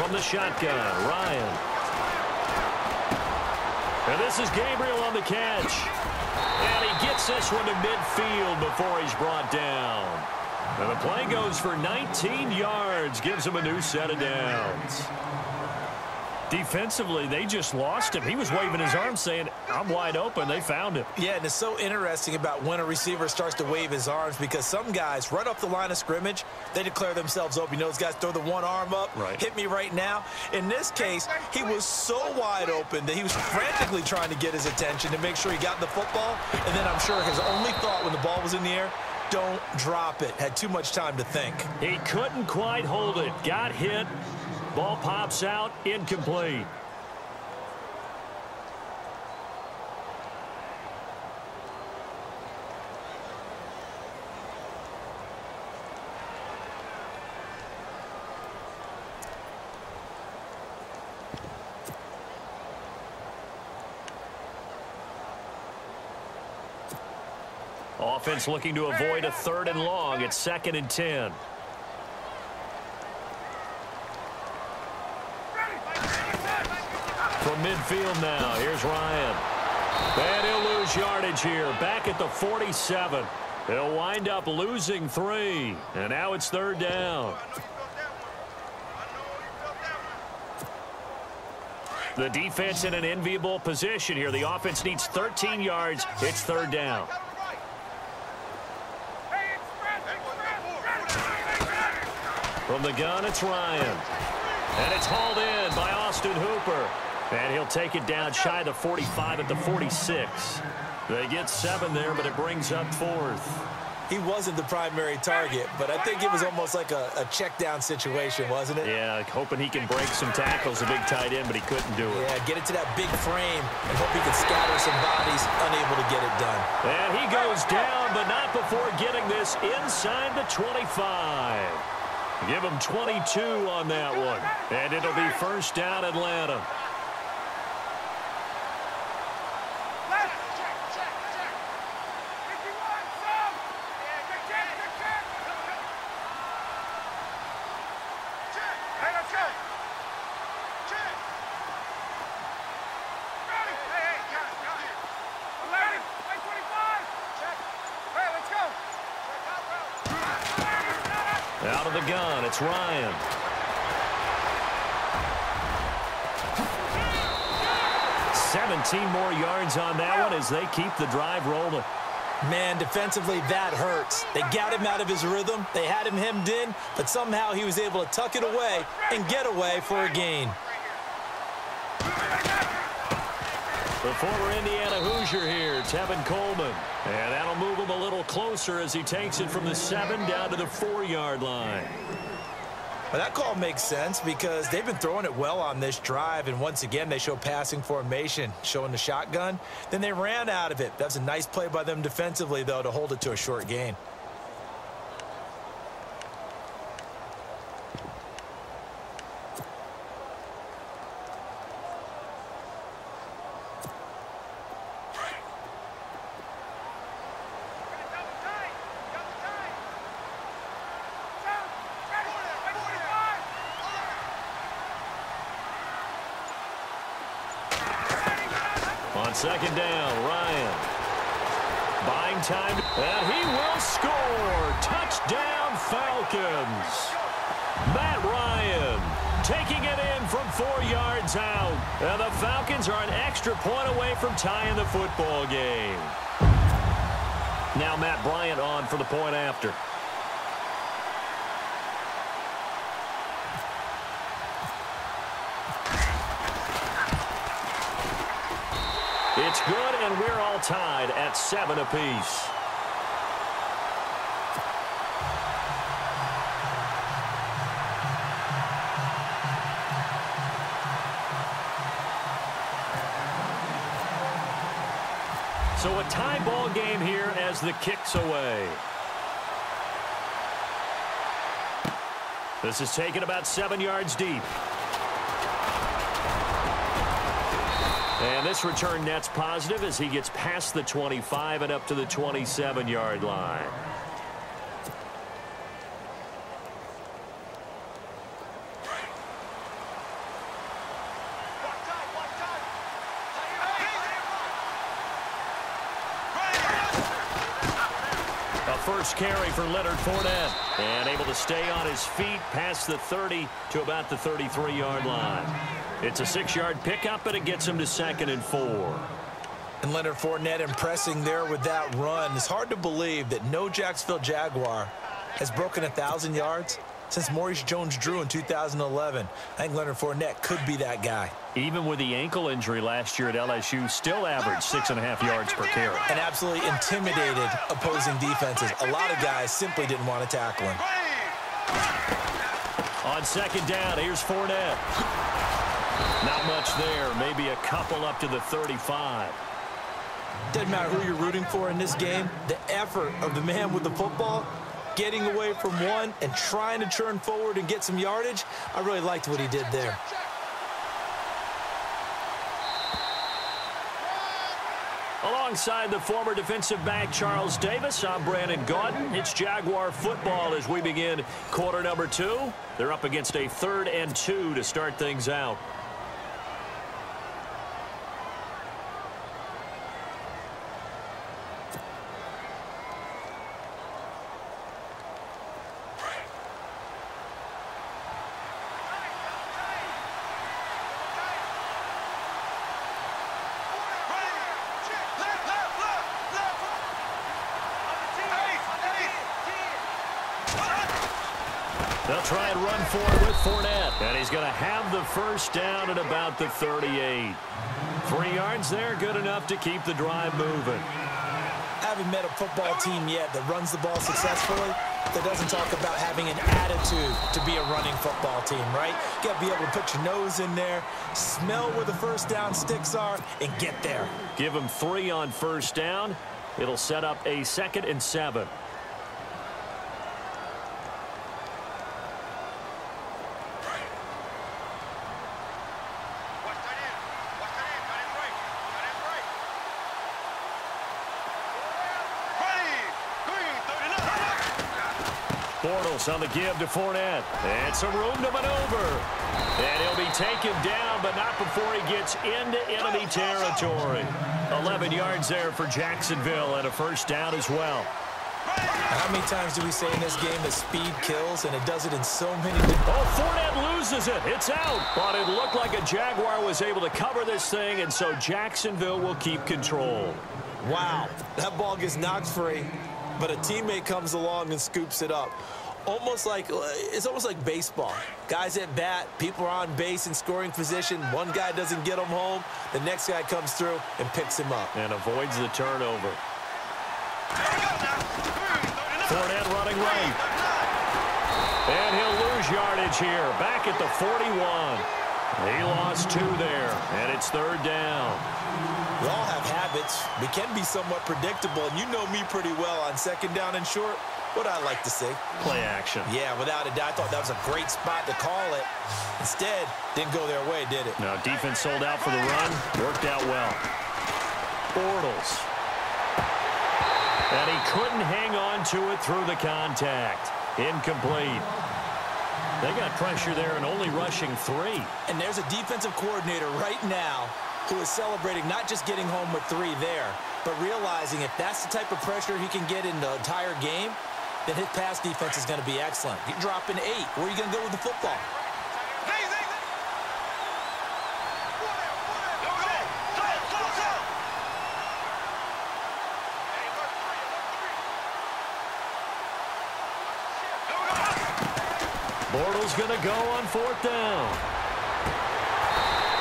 From the shotgun, Ryan. And this is Gabriel on the catch. And he gets this one to midfield before he's brought down. And the play goes for 19 yards, gives him a new set of downs. Defensively, they just lost him. He was waving his arms saying, I'm wide open. They found him. Yeah, and it's so interesting about when a receiver starts to wave his arms because some guys, right off the line of scrimmage, they declare themselves open. You know, those guys throw the one arm up, hit me right now. In this case, he was so wide open that he was frantically trying to get his attention to make sure he got the football. And then I'm sure his only thought when the ball was in the air, don't drop it. Had too much time to think. He couldn't quite hold it. Got hit. Ball pops out, incomplete. Offense looking to avoid a 3rd and long. It's 2nd and 10. From midfield now, here's Ryan. And he'll lose yardage here, back at the 47. He'll wind up losing 3, and now it's 3rd down. The defense in an enviable position here. The offense needs 13 yards. It's 3rd down. From the gun, it's Ryan. And it's hauled in by Austin Hooper. And he'll take it down shy of the 45 at the 46. They get 7 there, but it brings up 4th. He wasn't the primary target, but I think it was almost like a check down situation, wasn't it? Yeah, hoping he can break some tackles, a big tight end, but he couldn't do it. Yeah, get it to that big frame and hope he can scatter some bodies, unable to get it done. And he goes down, but not before getting this inside the 25. Give him 22 on that one. And it'll be 1st down, Atlanta. Out of the gun, it's Ryan. More yards on that one as they keep the drive rolling. Man, defensively, that hurts. They got him out of his rhythm. They had him hemmed in, but somehow he was able to tuck it away and get away for a gain. The former Indiana Hoosier here, Tevin Coleman. And that'll move him a little closer as he takes it from the 7 down to the 4-yard line. Well, that call makes sense because they've been throwing it well on this drive, and once again they show passing formation, showing the shotgun. Then they ran out of it. That's a nice play by them defensively, though, to hold it to a short gain. On 2nd down, Ryan. Buying time, and he will score. Touchdown, Falcons. Matt Ryan taking it in from 4 yards out. And the Falcons are an extra point away from tying the football game. Now Matt Bryant on for the point after. It's good, and we're all tied at 7 apiece. So a tie ball game here as the kick's away. This is taken about 7 yards deep. And this return net's positive as he gets past the 25 and up to the 27-yard line. first carry for Leonard Fournette. And able to stay on his feet past the 30 to about the 33-yard line. It's a 6-yard pickup, and it gets him to 2nd and 4. And Leonard Fournette impressing there with that run. It's hard to believe that no Jacksonville Jaguar has broken 1,000 yards since Maurice Jones-Drew in 2011. I think Leonard Fournette could be that guy. Even with the ankle injury last year at LSU, still averaged 6.5 yards per carry. And absolutely intimidated opposing defenses. A lot of guys simply didn't want to tackle him. On 2nd down, here's Fournette. Not much there. Maybe a couple up to the 35. Doesn't matter who you're rooting for in this game. The effort of the man with the football, getting away from one and trying to turn forward and get some yardage, I really liked what he did there. Alongside the former defensive back Charles Davis, I'm Brandon Gaudin. It's Jaguar football as we begin quarter number 2. They're up against a 3rd and 2 to start things out. They'll try and run for it with Fournette. And he's going to have the first down at about the 38. 3 yards there, good enough to keep the drive moving. Haven't met a football team yet that runs the ball successfully that doesn't talk about having an attitude to be a running football team, right? You got to be able to put your nose in there, smell where the first down sticks are, and get there. Give him 3 on first down. It'll set up a 2nd and 7. Bortles on the give to Fournette. And some room to maneuver. And he'll be taken down, but not before he gets into enemy territory. 11 yards there for Jacksonville and a first down as well. How many times do we say in this game that speed kills, and it does it in so many different... Oh, Fournette loses it. It's out. But it looked like a Jaguar was able to cover this thing, and so Jacksonville will keep control. Wow, that ball gets knocked free, but a teammate comes along and scoops it up. It's almost like baseball. Guys at bat, people are on base in scoring position. One guy doesn't get him home. The next guy comes through and picks him up. And avoids the turnover. Fournette running right. And he'll lose yardage here. Back at the 41. He lost 2 there. And it's 3rd down. We all have habits. We can be somewhat predictable. And you know me pretty well on 2nd down and short. What I like to see. Play action. Yeah, without a doubt. I thought that was a great spot to call it. Instead, didn't go their way, did it? No, defense sold out for the run. Worked out well. Bortles. And he couldn't hang on to it through the contact. Incomplete. They got pressure there and only rushing 3. And there's a defensive coordinator right now who is celebrating not just getting home with 3 there, but realizing if that's the type of pressure he can get in the entire game, then his pass defense is going to be excellent. You're dropping 8. Where are you going to go with the football? Bortles going to go on 4th down.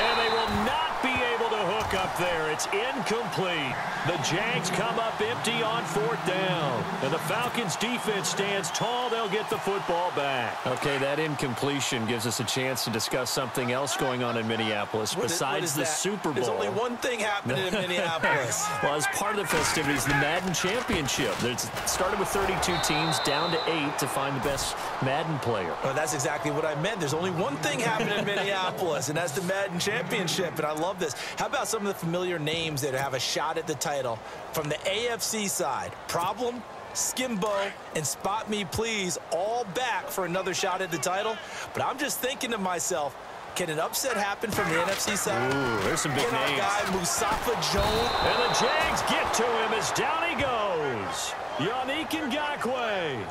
And they will not be able to hook up there. It's incomplete. The Jags come up empty on 4th down. And the Falcons defense stands tall. They'll get the football back. Okay, that incompletion gives us a chance to discuss something else going on in Minneapolis besides the Super Bowl. There's only one thing happening in Minneapolis. Well, as part of the festivities, the Madden Championship. It started with 32 teams, down to 8 to find the best Madden player. Well, that's exactly what I meant. There's only one thing happening in Minneapolis, and that's the Madden Championship, and I love this. How about some of the familiar names that have a shot at the title from the AFC side? Problem, Skimbo, and Spot Me Please all back for another shot at the title. But I'm just thinking to myself, can an upset happen from the NFC side? Ooh, there's some big names. Can our guy Mustafa Jones? And the Jags get to him as down he goes. Yannick Ngakoue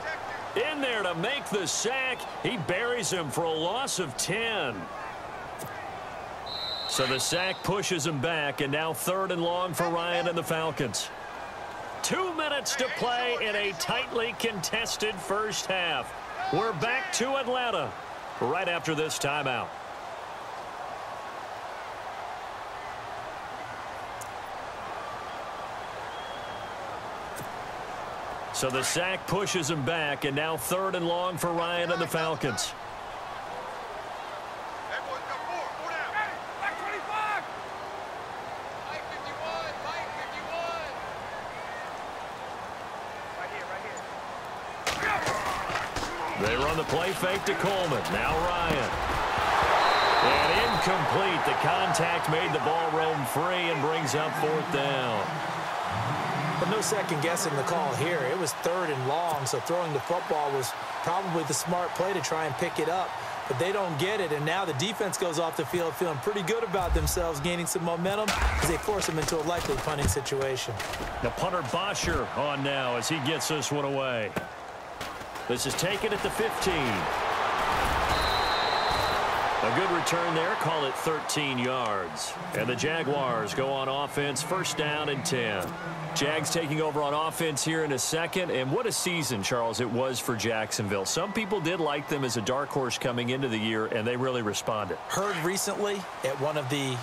in there to make the sack. He buries him for a loss of 10. So the sack pushes him back, and now 3rd and long for Ryan and the Falcons. 2 minutes to play in a tightly contested first half. We're back to Atlanta right after this timeout. So the sack pushes him back, and now 3rd and long for Ryan and the Falcons. They run the play fake to Coleman. Now Ryan. And incomplete. The contact made the ball roam free and brings up 4th down. But no second guessing the call here. It was 3rd and long, so throwing the football was probably the smart play to try and pick it up. But they don't get it, and now the defense goes off the field feeling pretty good about themselves, gaining some momentum as they force them into a likely punting situation. The punter Bosher on now as he gets this one away. This is taken at the 15. A good return there. Call it 13 yards. And the Jaguars go on offense, 1st down and 10. Jags taking over on offense here in a second. And what a season, Charles, it was for Jacksonville. Some people did like them as a dark horse coming into the year, and they really responded. Heard recently at one of the,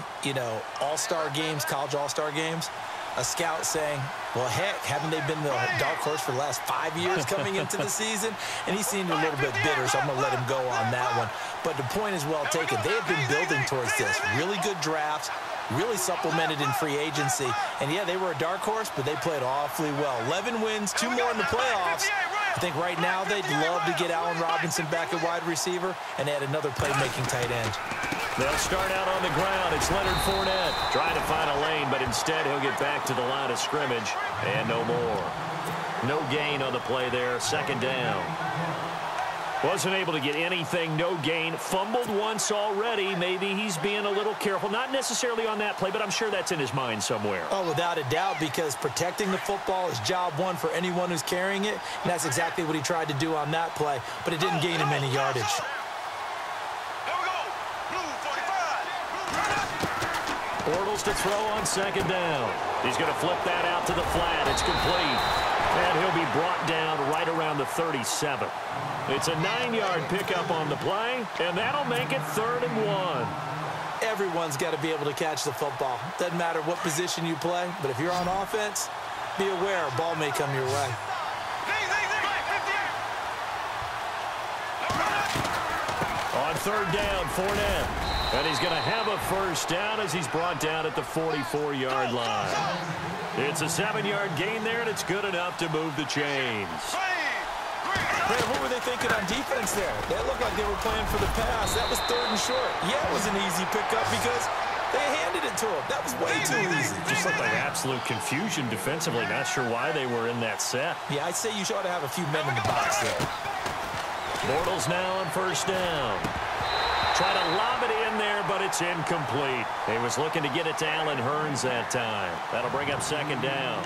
all-star games, college all-star games, a scout saying, well, heck, haven't they been the dark horse for the last 5 years coming into the season? And he seemed a little bit bitter, so I'm going to let him go on that one. But the point is well taken. They have been building towards this. Really good drafts, really supplemented in free agency. And, yeah, they were a dark horse, but they played awfully well. 11 wins, 2 more in the playoffs. I think right now they'd love to get Allen Robinson back at wide receiver and add another playmaking tight end. They'll start out on the ground. It's Leonard Fournette trying to find a lane, but instead he'll get back to the line of scrimmage and no more. No gain on the play there. 2nd down. Wasn't able to get anything. No gain. Fumbled once already. Maybe he's being a little careful. Not necessarily on that play, but I'm sure that's in his mind somewhere. Oh, without a doubt, because protecting the football is job one for anyone who's carrying it. And that's exactly what he tried to do on that play, but it didn't gain him any yardage. Bortles to throw on 2nd down. He's going to flip that out to the flat. It's complete. And he'll be brought down right around the 37. It's a 9-yard pickup on the play, and that'll make it 3rd and 1. Everyone's got to be able to catch the football. Doesn't matter what position you play, but if you're on offense, be aware a ball may come your way. On 3rd down, Fournette. And he's going to have a 1st down as he's brought down at the 44-yard line. It's a 7-yard gain there, and it's good enough to move the chains. Man, what were they thinking on defense there? That looked like they were playing for the pass. That was 3rd and short. Yeah, it was an easy pickup because they handed it to him. That was way too easy. Just looked like absolute confusion defensively. Not sure why they were in that set. Yeah, I'd say you ought to have a few men in the box there. Bortles now on 1st down. Try to lob it in there, but it's incomplete. He was looking to get it to Allen Hurns that time. That'll bring up 2nd down.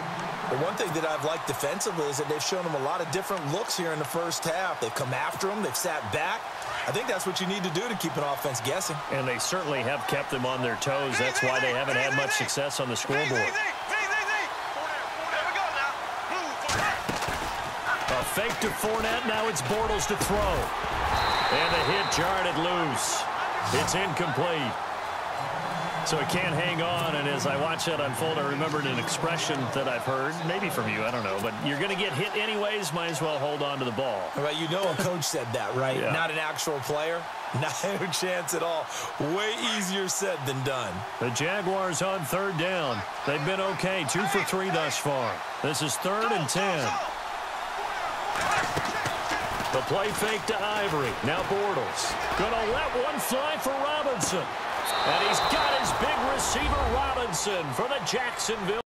The one thing that I've liked defensively is that they've shown him a lot of different looks here in the first half. They've come after him. They've sat back. I think that's what you need to do to keep an offense guessing. And they certainly have kept them on their toes. That's why they haven't had much success on the scoreboard. A fake to Fournette. Now it's Bortles to throw. And the hit jarred it loose. It's incomplete. So it can't hang on, and as I watch that unfold, I remembered an expression that I've heard, maybe from you, I don't know, but you're going to get hit anyways, might as well hold on to the ball. Right, you know a coach said that, right? Yeah. Not an actual player. Not a chance at all. Way easier said than done. The Jaguars on 3rd down. They've been okay, 2 for 3 thus far. This is 3rd and 10. The play fake to Ivory. Now Bortles. Gonna let one fly for Robinson. And he's got his big receiver Robinson for the Jacksonville